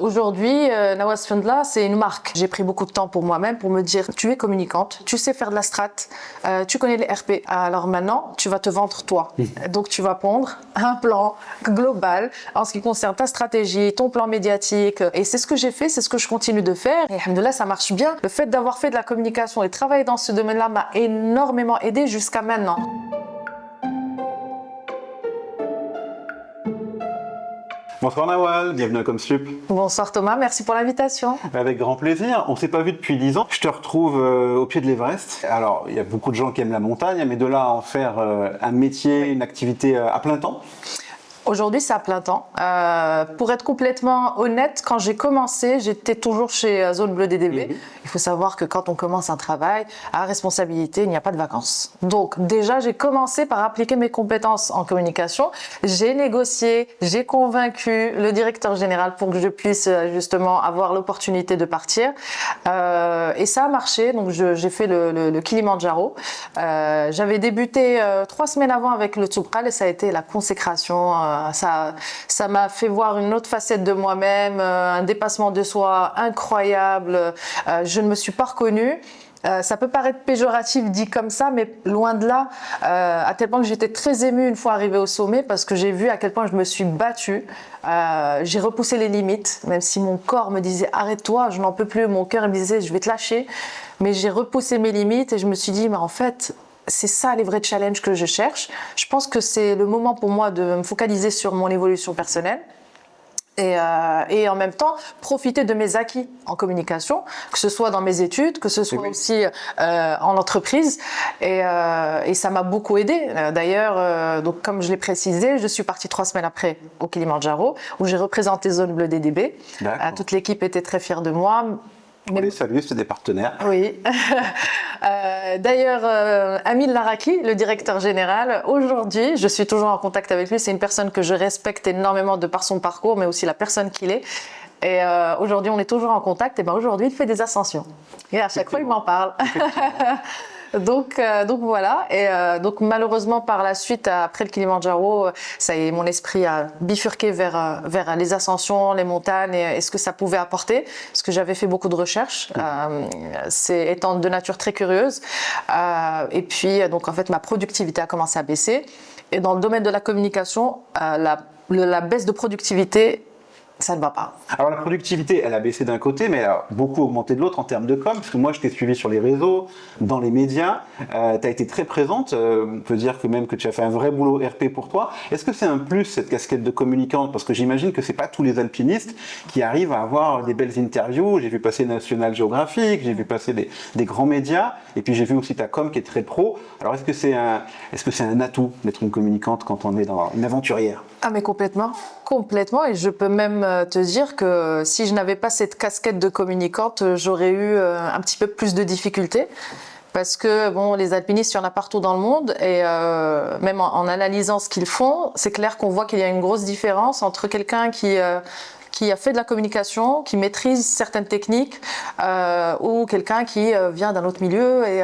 Aujourd'hui, Nawaz Fendla, c'est une marque. J'ai pris beaucoup de temps pour moi-même pour me dire, tu es communicante, tu sais faire de la strat, tu connais les RP. Alors maintenant, tu vas te vendre toi. Donc tu vas pondre un plan global en ce qui concerne ta stratégie, ton plan médiatique. Et c'est ce que j'ai fait, c'est ce que je continue de faire. Et alhamdoulilah, ça marche bien. Le fait d'avoir fait de la communication et travailler dans ce domaine-là m'a énormément aidé jusqu'à maintenant. Bonsoir Nawal, bienvenue à Comsup. Bonsoir Thomas, merci pour l'invitation. Avec grand plaisir. On ne s'est pas vu depuis 10 ans. Je te retrouve au pied de l'Everest. Alors, il y a beaucoup de gens qui aiment la montagne, mais de là à en faire un métier, une activité à plein temps. Aujourd'hui, c'est à plein temps. Pour être complètement honnête, quand j'ai commencé, j'étais toujours chez Zone Bleue DDB. Il faut savoir que quand on commence un travail à responsabilité, il n'y a pas de vacances. Donc déjà, j'ai commencé par appliquer mes compétences en communication. J'ai négocié, j'ai convaincu le directeur général pour que je puisse justement avoir l'opportunité de partir. Et ça a marché. Donc j'ai fait le Kilimandjaro. J'avais débuté 3 semaines avant avec le Tsoubral et ça a été la consécration. Ça m'a fait voir une autre facette de moi-même, un dépassement de soi incroyable. Je ne me suis pas reconnue. Ça peut paraître péjoratif dit comme ça, mais loin de là, à tel point que j'étais très émue une fois arrivée au sommet parce que j'ai vu à quel point je me suis battue. J'ai repoussé les limites, même si mon corps me disait arrête-toi, je n'en peux plus. Mon cœur me disait je vais te lâcher, mais j'ai repoussé mes limites et je me suis dit mais en fait, c'est ça les vrais challenges que je cherche. Je pense que c'est le moment pour moi de me focaliser sur mon évolution personnelle et en même temps profiter de mes acquis en communication, que ce soit dans mes études, que ce soit aussi en entreprise. Et ça m'a beaucoup aidé. D'ailleurs, donc comme je l'ai précisé, je suis partie 3 semaines après au Kilimandjaro où j'ai représenté Zone Bleue DDB. Toute l'équipe était très fière de moi. On les salue, c'est des partenaires. Oui. D'ailleurs, Amil Laraki, le directeur général, aujourd'hui, je suis toujours en contact avec lui. C'est une personne que je respecte énormément de par son parcours, mais aussi la personne qu'il est. Et aujourd'hui, on est toujours en contact. Et ben aujourd'hui, il fait des ascensions. Et à chaque fois, il m'en parle. Donc voilà. Et donc malheureusement par la suite, après le Kilimandjaro, ça y est, mon esprit a bifurqué vers les ascensions, les montagnes et ce que ça pouvait apporter, parce que j'avais fait beaucoup de recherches, c'est étant de nature très curieuse. Et puis donc en fait ma productivité a commencé à baisser. Et dans le domaine de la communication, la baisse de productivité, ça ne va pas. Alors la productivité, elle a baissé d'un côté, mais elle a beaucoup augmenté de l'autre en termes de com, parce que moi je t'ai suivi sur les réseaux, dans les médias, tu as été très présente, on peut dire que même que tu as fait un vrai boulot RP pour toi. Est-ce que c'est un plus cette casquette de communicante? Parce que j'imagine que c'est pas tous les alpinistes qui arrivent à avoir des belles interviews. J'ai vu passer National Geographic, j'ai vu passer des grands médias, et puis j'ai vu aussi ta com qui est très pro. Alors est-ce que c'est un atout d'être une communicante quand on est dans une aventurière? Ah mais complètement, et je peux même te dire que si je n'avais pas cette casquette de communicante, j'aurais eu un petit peu plus de difficultés parce que bon, les alpinistes, il y en a partout dans le monde et même en analysant ce qu'ils font, c'est clair qu'on voit qu'il y a une grosse différence entre quelqu'un qui a fait de la communication, qui maîtrise certaines techniques, ou quelqu'un qui vient d'un autre milieu et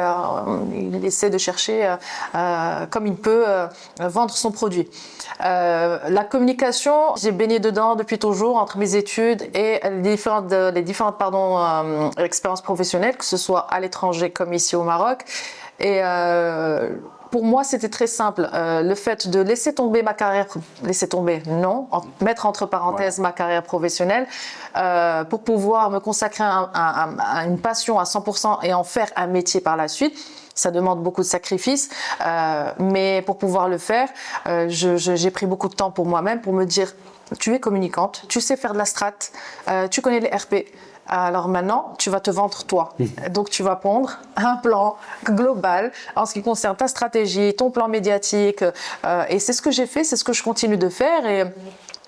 il essaie de chercher comme il peut vendre son produit. La communication, j'ai baigné dedans depuis toujours entre mes études et les différentes expériences professionnelles, que ce soit à l'étranger comme ici au Maroc. Et pour moi, c'était très simple. Le fait de laisser tomber ma carrière, mettre entre parenthèses ma carrière professionnelle pour pouvoir me consacrer à une passion à 100% et en faire un métier par la suite. Ça demande beaucoup de sacrifices, mais pour pouvoir le faire, j'ai pris beaucoup de temps pour moi-même pour me dire, tu es communicante, tu sais faire de la strat, tu connais les RP. Alors maintenant, tu vas te vendre toi. Donc tu vas pondre un plan global en ce qui concerne ta stratégie, ton plan médiatique. Et c'est ce que j'ai fait, c'est ce que je continue de faire. Et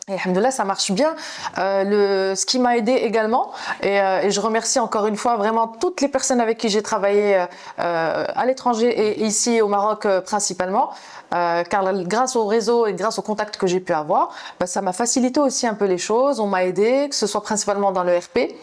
alhamdoulilah, ça marche bien. Ce qui m'a aidé également, et je remercie encore une fois vraiment toutes les personnes avec qui j'ai travaillé à l'étranger et ici au Maroc principalement, car grâce au réseau et grâce aux contacts que j'ai pu avoir, ça m'a facilité aussi un peu les choses. On m'a aidé, que ce soit principalement dans le RP,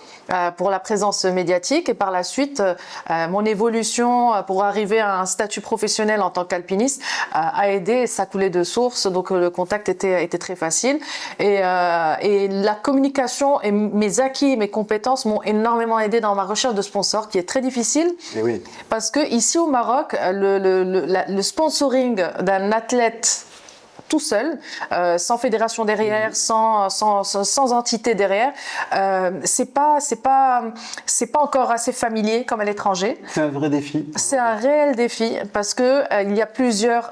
pour la présence médiatique, et par la suite, mon évolution pour arriver à un statut professionnel en tant qu'alpiniste a aidé, et ça coulait de source, donc le contact était très facile. Et la communication et mes acquis, mes compétences m'ont énormément aidé dans ma recherche de sponsors, qui est très difficile. Et oui. Parce que ici au Maroc, le sponsoring d'un athlète tout seul, sans fédération derrière, sans entité derrière, c'est pas encore assez familier comme à l'étranger. C'est un vrai défi. C'est un réel défi parce que il y a plusieurs,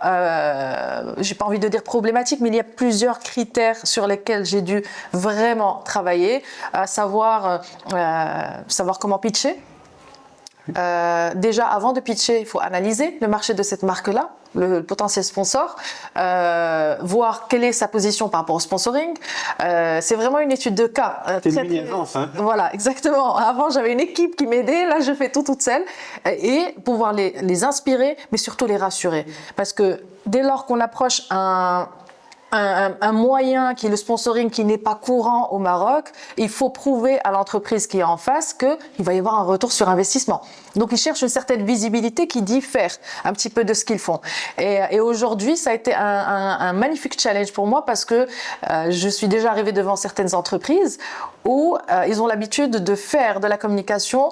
j'ai pas envie de dire problématiques, mais il y a plusieurs critères sur lesquels j'ai dû vraiment travailler, à savoir comment pitcher. Déjà, avant de pitcher, il faut analyser le marché de cette marque-là, le potentiel sponsor, voir quelle est sa position par rapport au sponsoring. C'est vraiment une étude de cas. C'est une mini-agence, hein. Voilà, exactement. Avant, j'avais une équipe qui m'aidait. Là, je fais tout toute seule. Et pouvoir les inspirer, mais surtout les rassurer. Parce que dès lors qu'on approche un moyen qui est le sponsoring qui n'est pas courant au Maroc, il faut prouver à l'entreprise qui est en face qu'il va y avoir un retour sur investissement. Donc ils cherchent une certaine visibilité qui diffère un petit peu de ce qu'ils font. Et aujourd'hui, ça a été un magnifique challenge pour moi parce que je suis déjà arrivée devant certaines entreprises où ils ont l'habitude de faire de la communication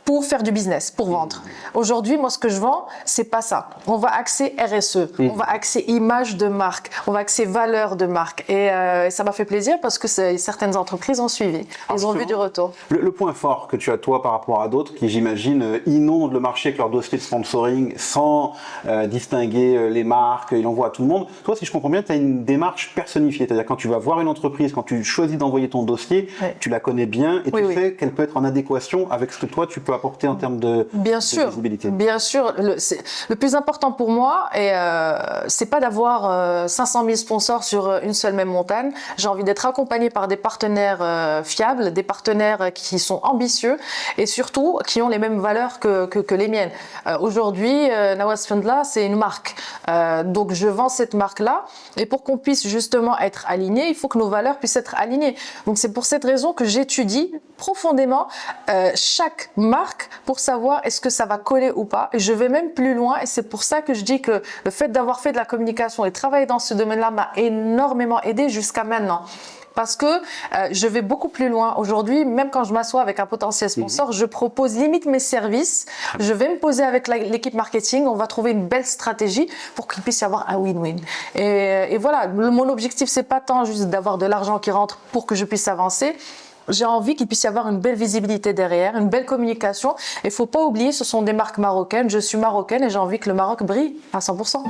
pour faire du business, pour vendre. Aujourd'hui, moi, ce que je vends, c'est pas ça. On va axer RSE, on va axer image de marque, on va axer valeur de marque. Et ça m'a fait plaisir parce que certaines entreprises ont suivi. Ils ont vu du retour. Le point fort que tu as, toi, par rapport à d'autres qui, j'imagine, inondent le marché avec leur dossier de sponsoring sans distinguer les marques, ils l'envoient à tout le monde. Toi, si je comprends bien, tu as une démarche personnifiée. C'est-à-dire quand tu vas voir une entreprise, quand tu choisis d'envoyer ton dossier, tu la connais bien et tu sais qu'elle peut être en adéquation avec ce que toi, tu peux apporter en termes de visibilité. Bien sûr. Le plus important pour moi, c'est pas d'avoir 500 000 sponsors sur une seule même montagne. J'ai envie d'être accompagnée par des partenaires fiables, des partenaires qui sont ambitieux et surtout qui ont les mêmes valeurs que les miennes. Aujourd'hui, Nawaz Fendla, c'est une marque. Donc je vends cette marque-là et pour qu'on puisse justement être aligné, il faut que nos valeurs puissent être alignées. Donc c'est pour cette raison que j'étudie profondément chaque marque pour savoir est-ce que ça va coller ou pas. Et je vais même plus loin et c'est pour ça que je dis que le fait d'avoir fait de la communication et travailler dans ce domaine-là m'a énormément aidé jusqu'à maintenant. Parce que je vais beaucoup plus loin. Aujourd'hui, même quand je m'assois avec un potentiel sponsor, je propose limite mes services. Je vais me poser avec l'équipe marketing. On va trouver une belle stratégie pour qu'il puisse y avoir un win-win. Et voilà, mon objectif, c'est pas tant juste d'avoir de l'argent qui rentre pour que je puisse avancer. J'ai envie qu'il puisse y avoir une belle visibilité derrière, une belle communication. Et il ne faut pas oublier, ce sont des marques marocaines. Je suis marocaine et j'ai envie que le Maroc brille à 100%.